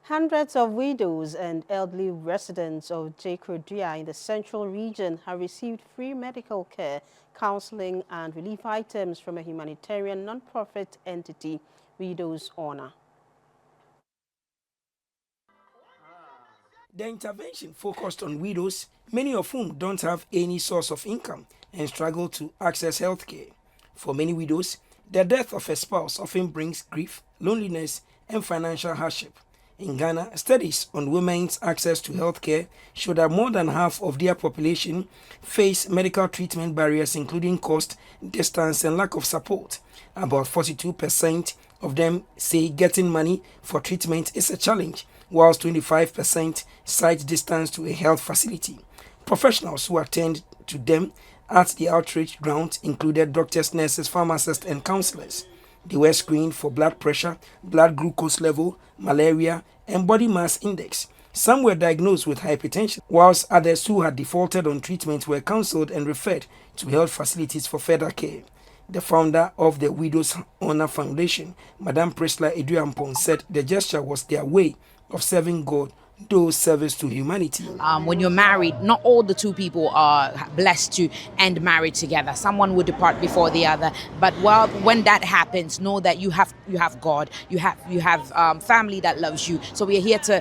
Hundreds of widows and elderly residents of Jei-Krodua in the central region have received free medical care, counseling and relief items from a humanitarian non-profit entity, Widows Honor. The intervention focused on widows, many of whom don't have any source of income and struggle to access health care. For many widows, the death of a spouse often brings grief, loneliness, and financial hardship. In Ghana, studies on women's access to health care show that more than half of their population face medical treatment barriers, including cost, distance, and lack of support. About 42% of them say getting money for treatment is a challenge, whilst 25% cite distance to a health facility. Professionals who attend to them at the outreach ground included doctors, nurses, pharmacists, and counselors. They were screened for blood pressure, blood glucose level, malaria, and body mass index. Some were diagnosed with hypertension, whilst others who had defaulted on treatment were counseled and referred to health facilities for further care. The founder of the Widows Honor Foundation, Madam Priscilla Eduampon, said the gesture was their way of serving God, though service to humanity. When you're married, not all the two people are blessed to end marriage together. Someone will depart before the other. But when that happens, know that you have God, you have family that loves you. So we are here to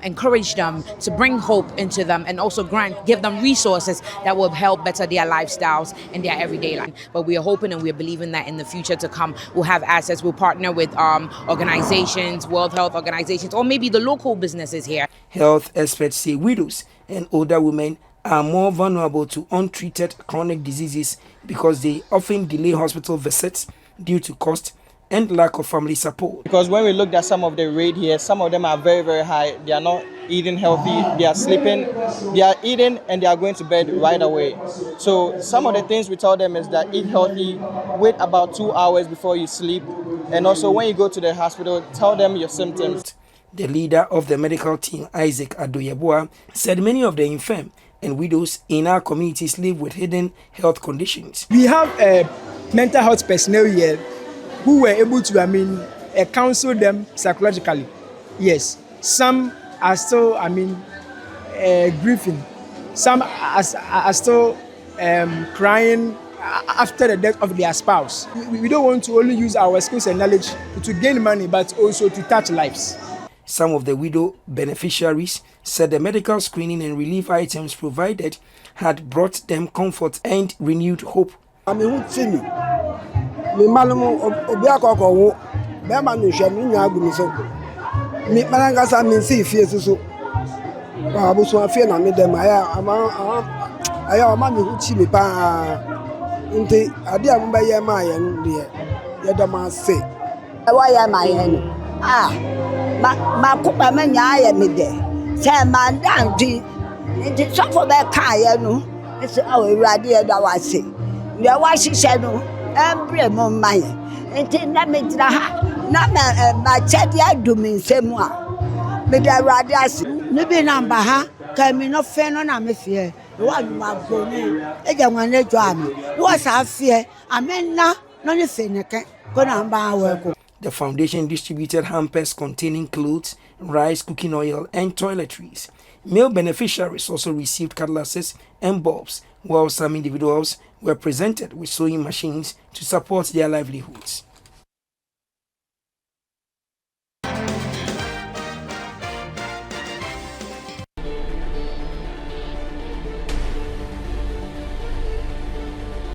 encourage them, to bring hope into them, and also give them resources that will help better their lifestyles and their everyday life. But we are hoping and we are believing that in the future to come, we'll have access. We'll partner with organizations, World Health Organizations, or maybe the local businesses here. Health experts say widows and older women are more vulnerable to untreated chronic diseases because they often delay hospital visits due to cost and lack of family support. Because when we looked at some of the rate here, some of them are very, very high. They are not eating healthy, they are sleeping, they are eating and they are going to bed right away. So some of the things we tell them is that eat healthy, wait about 2 hours before you sleep, and also when you go to the hospital, tell them your symptoms. The leader of the medical team, Isaac Adoyeboah, said many of the infirm and widows in our communities live with hidden health conditions. We have mental health personnel here who were able to, counsel them psychologically. Yes, some are still, grieving. Some are still crying after the death of their spouse. We don't want to only use our skills and knowledge to gain money, but also to touch lives. Some of the widow beneficiaries said the medical screening and relief items provided had brought them comfort and renewed hope. Makuba manya me de say mandanti nti sofo be kan ye no ese awurade e da wase we wa hihye no embre mo man nti na me dira ha na ma chede adumi nsemu a me da awurade ase ni bi namba ha ka mi no fe no na me fie wa ma gbonu e je wan le jo ami wo sa fie amena no ni fe neke ko na ba we ko. The foundation distributed hampers containing clothes, rice, cooking oil, and toiletries. Male beneficiaries also received cutlasses and bulbs, while some individuals were presented with sewing machines to support their livelihoods.